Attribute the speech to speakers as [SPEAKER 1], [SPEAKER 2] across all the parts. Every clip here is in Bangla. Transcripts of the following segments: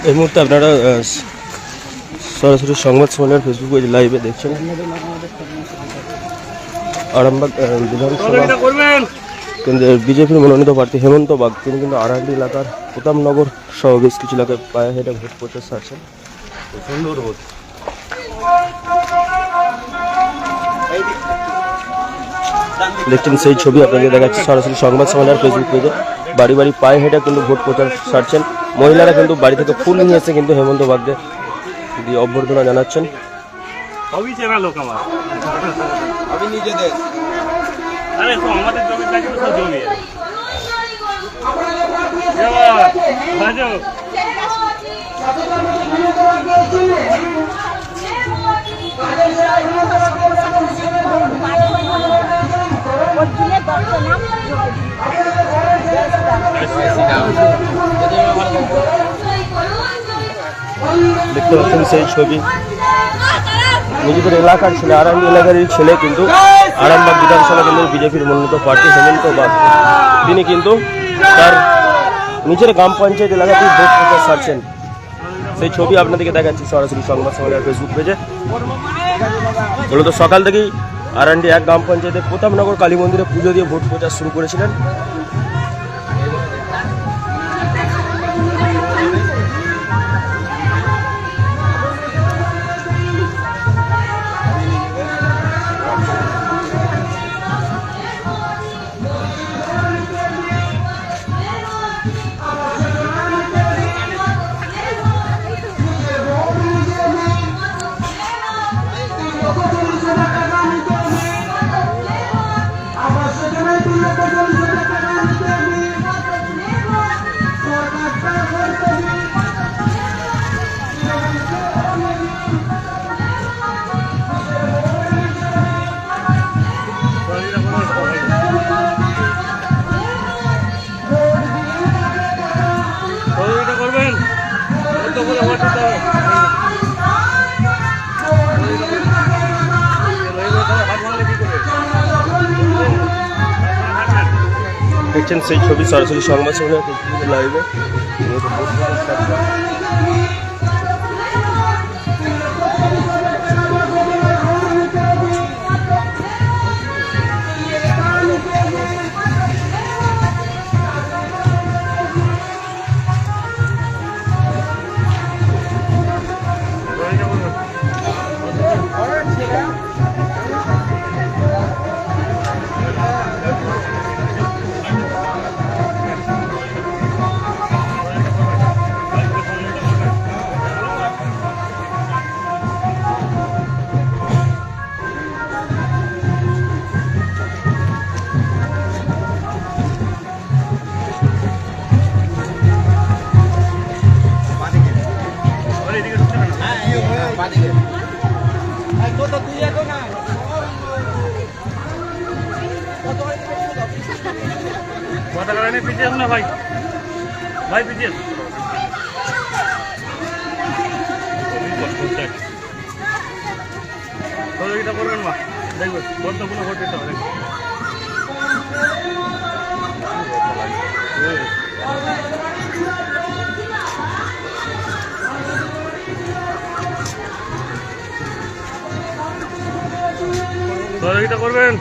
[SPEAKER 1] এই মুহূর্তে আপনারা সরাসরি সংবাদ সম্মেলনের ফেসবুক পেজ লাইভে দেখছেন। আরামবাগ বিধানসভা কেন্দ্রের বিজেপির মনোনীত প্রার্থী হেমন্ত বাগ তিনি কিন্তু আরান্ডি এলাকার প্রতাপনগর সহ বেশ কিছু এলাকায় পায়ে হেঁটে ভোট প্রচার সারছেন। সুন্দর ভোট দেখছেন, সেই ছবি আপনাদের দেখাচ্ছে সরাসরি সংবাদ সম্মেলনের ফেসবুক পেজে। বাড়ি বাড়ি পায়ে হেঁটে কিন্তু ভোট প্রচার সারছেন। মহিলারা কিন্তু বাড়ি থেকে ফুল নিয়ে এসে কিন্তু হেমন্ত বাগকে দিয়ে অভ্যর্থনা জানাচ্ছেন। দেখতে পাচ্ছেন সেই ছবি, নিজেদের এলাকার ছেলে, আরামবাগ এলাকারই ছেলে কিন্তু আরামবাগ বিধানসভা কেন্দ্রের বিজেপির মনোনীত প্রার্থী হেমন্ত বাগ তিনি কিন্তু তার নিজের গ্রাম পঞ্চায়েত এলাকাতেই ভোট প্রচার সারছেন। সেই ছবি আপনাদেরকে দেখাচ্ছি সরাসরি সংবাদ সম্মেলনের ফেসবুক পেজে। মূলত সকাল থেকেই আরান্ডি এক গ্রাম পঞ্চায়েতের প্রতাপনগর কালী মন্দিরে পুজো দিয়ে ভোট প্রচার শুরু করেছিলেন। দেখছেন সেই ছবি সরাসরি সংবাদ সম্মেলনের লাইভে। ভাই ভাই পিছিয়ে সহযোগিতা করবেন মা, দেখবেন গুরুত্বপূর্ণ ভোট দিতে হবে। সহযোগিতা করবেন।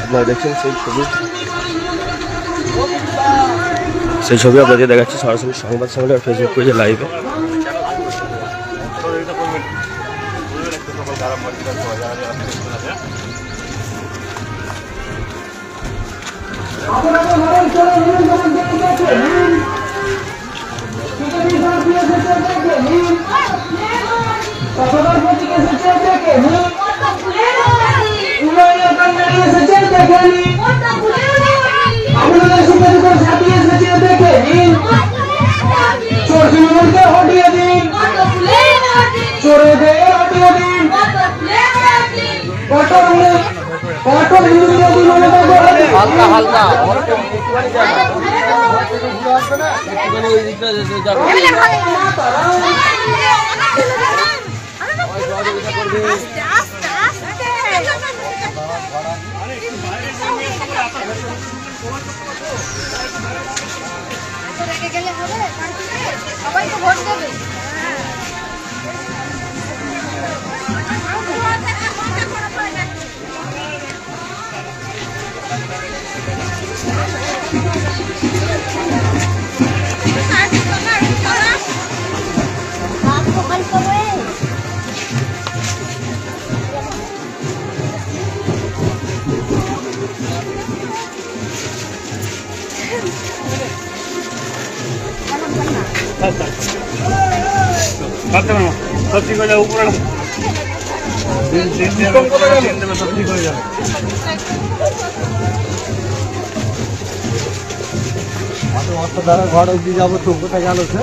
[SPEAKER 1] আপনারা দেখছেন সেই ছবি আপনাদের দেখাচ্ছি সরাসরি সংবাদ সম্মেলনের ফেসবুক পেজে লাইভে। আপনারা
[SPEAKER 2] কতবার প্রতীক এসেছে দেখেনি, উন্নয়নের কান্ডারি এসেছে দেখেনি, আপনাদের সুখের উপর সাথী এসেছে দেখেনি, চোর তৃণমূলকে হটিয়ে দিন, চোরেদের হটিয়ে দিন, কঠোর হিন্দু বিরোধী মমতা হালকা হালকা
[SPEAKER 3] সবাই তো ভোট দেবে।
[SPEAKER 4] সব ঠিক হয়ে যাবে, উপরে সব ঠিক হয়ে যাবে।
[SPEAKER 5] দ্বারা ঘর অব্দি যাবো, তো কোথায় গেল সে?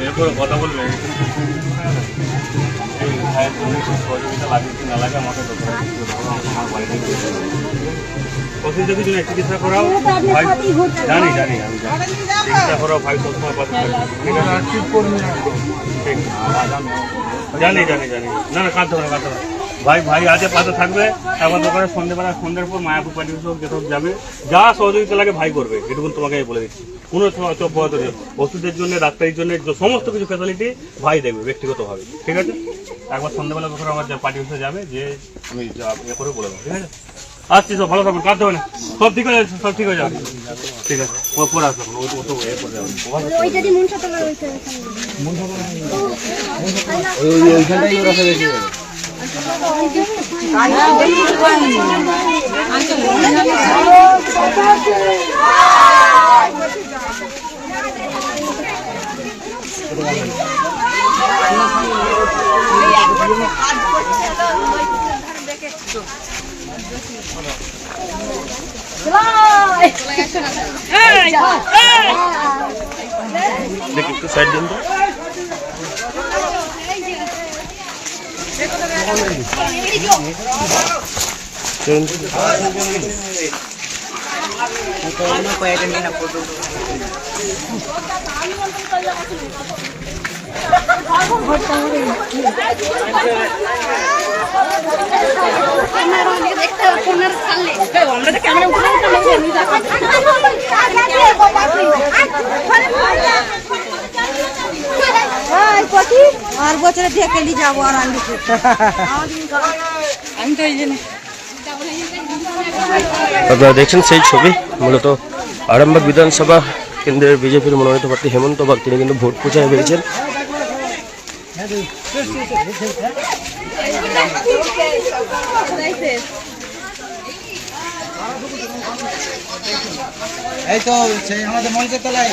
[SPEAKER 4] এরপরে কথা বলবে সহযোগিতা লাগে কি না লাগে আমাকে অসুবিধা কিছু নেই, চিকিৎসা করাও ভাই, জানি জানি আমি জানি, চিকিৎসা করাও ভাই সবসময় পাশে জানি জানি জানি, না না কাঁদতে হবে না, কাঁদতে হবে ভাই, ভাই আছে পাশে থাকবে। একবার দোকানে সন্ধ্যের পর মায়াপুর পার্টি যেসব যাবে, যা সহযোগিতা লাগে ভাই করবে, এটুকু তোমাকে বলে দিচ্ছি। কোনো চব্বত নেই, ওষুধের জন্য, ডাক্তারির জন্য সমস্ত কিছু ফ্যাসিলিটি ভাই দেখবে ব্যক্তিগতভাবে, ঠিক আছে? একবার সন্ধ্যাবেলা করে আমার পার্টি অফিসে যাবে, যে আমি ইয়ে করে বলে দেবো, ঠিক আছে? আসছি, সব ভালো থাকবেন, কাঁদতে হবে না, সব ঠিক হয়ে যাবে, সব ঠিক হয়ে যাবে, ঠিক আছে? পরে আসবেন, এ করে যাবেন।
[SPEAKER 5] ওইখানটাই ওরা ফেলে দিয়ে
[SPEAKER 1] দেখি একটু সাইড দিন তো।
[SPEAKER 3] আর বছরে থেকে নিয়ে যাবো আর আমি তো এই জন্য
[SPEAKER 1] আপনারা দেখছেন সেই ছবি, মূলত আরামবাগ বিধানসভা কেন্দ্রের বিজেপির মনোনীত প্রার্থী হেমন্ত বাগ, তিনি কিন্তু ভোট প্রচারে বেরিয়েছেন।
[SPEAKER 5] এই তো সেই আমাদের মঞ্চের তলায়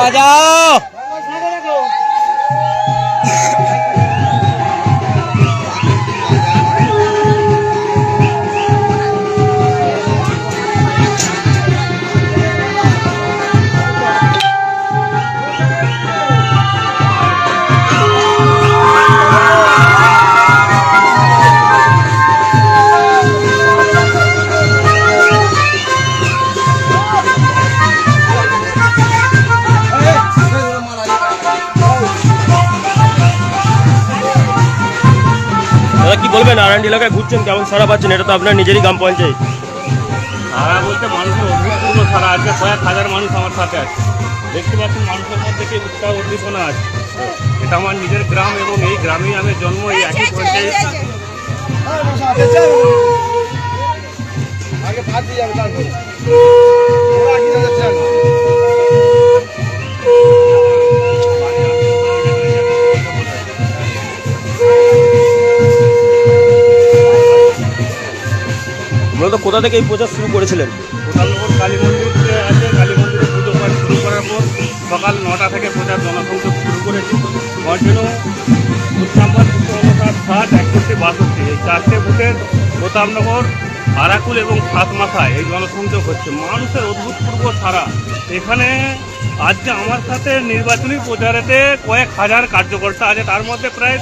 [SPEAKER 5] বাজাও।
[SPEAKER 1] দাদা কি বলবেন, আরান্ডি এলাকায় ঘুরছেন, কেমন সারা পাচ্ছেন? এটা তো আপনার নিজেরই গ্রাম পঞ্চায়েত।
[SPEAKER 4] সারা বলতে মানুষের সম্পূর্ণ সারা। আজকে কয়েক হাজার মানুষ আমার সাথে আছে, দেখতে পাচ্ছেন মানুষের মধ্যে কি উৎসাহ উদ্দীপনা আছে। এটা আমার নিজের গ্রাম এবং এই গ্রামেই আমি জন্ম, এই একই পর্যায়ে।
[SPEAKER 5] আগে ভাত দিয়ে যাবে তারপরে ওরা কি যাচ্ছে না
[SPEAKER 1] মূলত কোথা থেকে এই প্রচার শুরু করেছিলেন?
[SPEAKER 4] কোটালনগর কালী মন্দির আছে, কালী মন্দিরে পুজো পাঠ শুরু করার পর সকাল 9টা থেকে প্রচার জনসংযোগ শুরু করেছি। কন্টিনিউ বুথ নাম্বার 259, 61, 62 এই 4টে বুথে প্রতাপনগর, আরাকুল এবং সাতমাথায় এই জনসংযোগ হচ্ছে। মানুষের অভূতপূর্ব সারা। এখানে আজকে আমার সাথে নির্বাচনী প্রচারেতে কয়েক হাজার কার্যকর্তা আছে, তার মধ্যে প্রায়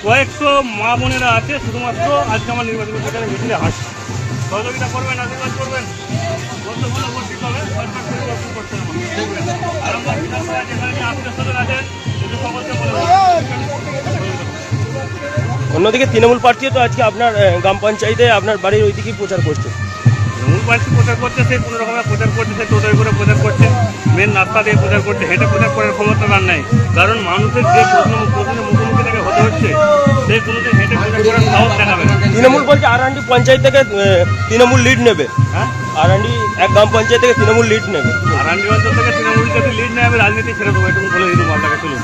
[SPEAKER 4] কয়েকশো মা বোনেরা আছে শুধুমাত্র আজকে আমার নির্বাচনী প্রচারে মিছিলে হাসছে। সহযোগিতা করবেন, আশীর্বাদ করবেন, বন্ধু ভালো ভর্তি করবেন, সরকার পরিবর্তন করতে হবে। দেখবেন আরামবাগ বিধানসভায় যেখানে যে আত্মীয় স্বজন আছেন শুধু সকলকে বলে
[SPEAKER 1] অন্যদিকে তৃণমূল প্রার্থীও তো আজকে আপনার গ্রাম পঞ্চায়েতে আপনার বাড়ির ওই দিকেই প্রচার করছে।
[SPEAKER 4] তৃণমূল প্রার্থী প্রচার করছে, সে কোনো রকমের প্রচার করছে, সে টোটোয় করে প্রচার করছে, মেন রাস্তা দিয়ে প্রচার করছে, হেঁটে প্রচার করার ক্ষমতা তার নেই। কারণ মানুষের যে প্রশ্নের মুখোমুখি থেকে হতে হচ্ছে, সে কোনোদিন হেঁটে প্রচার করার সাহস দেখাবে না।
[SPEAKER 1] তৃণমূল বলছে আরান্ডি পঞ্চায়েত থেকে তৃণমূল লিড নেবে।
[SPEAKER 4] হ্যাঁ,
[SPEAKER 1] আরান্ডি এক গ্রাম পঞ্চায়েত থেকে তৃণমূল লিড নেবে।
[SPEAKER 4] আরান্ডি অঞ্চল থেকে তৃণমূল যদি লিড নেয় আমি রাজনীতি ছেড়ে দেবো, এটুকু বলে দিতে আপনাকে। চলুন,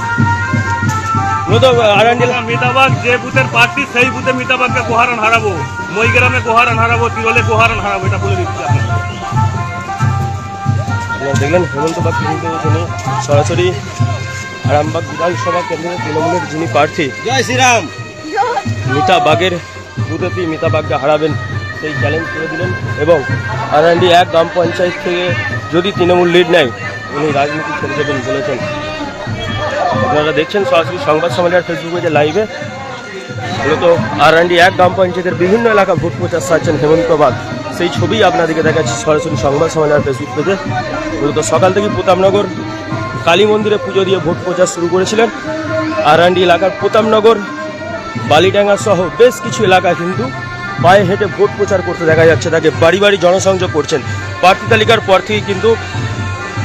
[SPEAKER 1] মূলত আরান্ডি
[SPEAKER 4] মিতাবাগ যে বুথের প্রার্থী সেই বুথে মিতাবাগকে কোহারান হারাবো, মইগ্রামে কোহারান হারাবো, তিরলে কোহারান হারাবো, এটা বলে দিচ্ছি আপনাকে।
[SPEAKER 1] আপনারা দেখলেন হেমন্ত বাগ কিন্তু তিনি সরাসরি আরামবাগ বিধানসভা কেন্দ্রের তৃণমূলের যিনি প্রার্থী
[SPEAKER 5] জয় শ্রীরাম
[SPEAKER 1] মিতা বাগের বুথেতেই মিতা বাগকে হারাবেন সেই চ্যালেঞ্জ করে দিলেন। এবং আরান্ডি এক গ্রাম পঞ্চায়েত থেকে যদি তৃণমূল লিড নেয় উনি রাজনীতি ছেড়ে দেবেন বলেছেন। আপনারা দেখছেন সরাসরি সংবাদ সম্মেলনের ফেসবুক পেজে লাইভে। মূলত আরান্ডি এক গ্রাম পঞ্চায়েতের বিভিন্ন এলাকা ভোট প্রচার সারছেন হেমন্ত বাগ, সেই ছবি আপনাদেরকে দেখাচ্ছি সরাসরি সংবাদ সম্মেলনের ফেসবুক পেজে। মূলত সকাল থেকে প্রতাপনগর কালী মন্দিরে পুজো দিয়ে ভোট প্রচার শুরু করেছিলেন। আরান্ডি এলাকার প্রতাপনগর, বালিডাঙ্গা সহ বেশ কিছু এলাকায় কিন্তু পায়ে হেঁটে ভোট প্রচার করতে দেখা যাচ্ছে, তাকে বাড়ি বাড়ি জনসংযোগ করছেন। প্রার্থী তালিকার পর থেকেই কিন্তু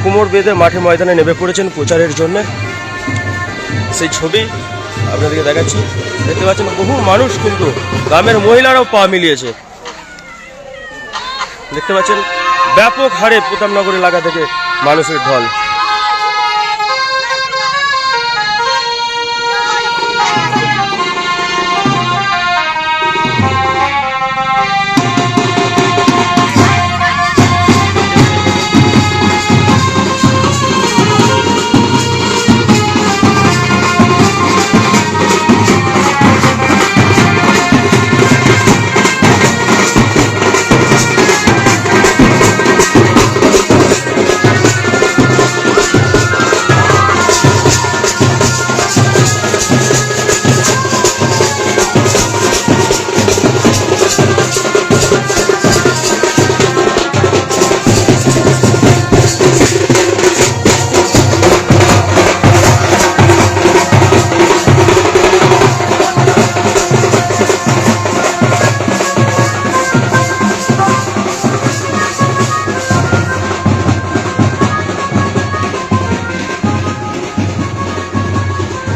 [SPEAKER 1] কোমর বেঁধে মাঠে ময়দানে নেমে পড়েছেন প্রচারের জন্য। সেই ছবি আপনাদেরকে দেখাচ্ছি, দেখতে পাচ্ছেন বহু মানুষ, কিন্তু গ্রামের মহিলারাও পা মিলিয়েছে। দেখতে পাচ্ছেন ব্যাপক হারে প্রতাপনগর এলাকা থেকে মানুষের ঢল।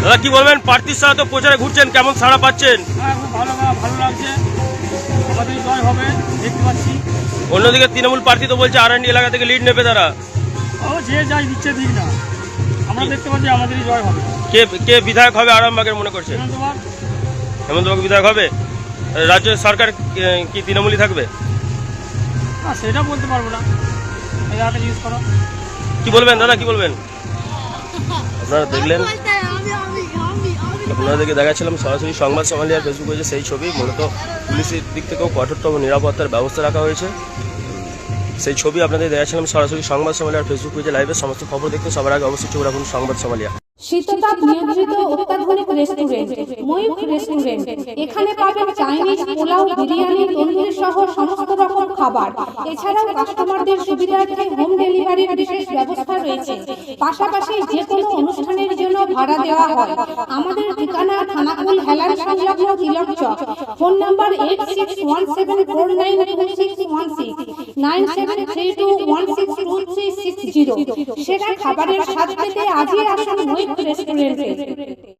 [SPEAKER 1] দাদা কি বলবেন, প্রার্থীর সাথে প্রচারে ঘুরছেন, কেমন সাড়া পাচ্ছেন?
[SPEAKER 4] খুব ভালো লাগছে, আমাদের জয় হবে দেখতে পাচ্ছি।
[SPEAKER 1] অন্যদিকে তৃণমূল প্রার্থী তো বলছে আরান্ডি এলাকা থেকে লিড নেবে তারা।
[SPEAKER 4] যে যাই দিচ্ছে দিক না, আমরা দেখতে পাচ্ছি আমাদেরই জয় হবে।
[SPEAKER 1] কে কে বিধায়ক হবে আরামবাগের মনে করছেন? হেমন্ত বাগ বিধায়ক হবে। রাজ্য সরকার কি তৃণমূলই থাকবে?
[SPEAKER 4] সেটা বলতে পারবো না, জিজ্ঞেস করো।
[SPEAKER 1] কি বলবেন দাদা, কি বলবেন? আপনারা দেখলেন, আপনাদেরকে দেখাচ্ছিলাম সরাসরি সংবাদ সম্মেলনের ফেসবুক পেজে সেই ছবি। মূলত পুলিশের দিক থেকেও কঠোরতম নিরাপত্তার ব্যবস্থা রাখা হয়েছে, সেই ছবি আপনাদের দেখাচ্ছিলাম সরাসরি সংবাদ সম্মেলনের ফেসবুক পেজে লাইভে। সমস্ত খবর দেখতে সবার আগে অবশ্যই চোখ রাখুন সংবাদ সম্মেলন।
[SPEAKER 6] শীততাপ নিয়ন্ত্রিত অত্যাধুনিক রেস্টুরেন্ট ময়ূখ রেস্টুরেন্ট। এখানে পাবেন চাইনিজ, পোলাও, বিরিয়ানি, তন্দুরি সহ সমস্ত রকম খাবার। এছাড়াও কাস্টমারদের সুবিধার্থে হোম ডেলিভারির বিশেষ ব্যবস্থা রয়েছে। পাশাপাশি যে কোনো অনুষ্ঠানের জন্য ভাড়া দেওয়া হয়। আমাদের ঠিকানা থানাকুল হেলান সংলগ্ন তিলক চক। Phone number 8617492616, 97321623। 0। সেরা খাবারের স্বাদ পেতে আজই আসুন ময়ূখ রেস্টুরেন্টে।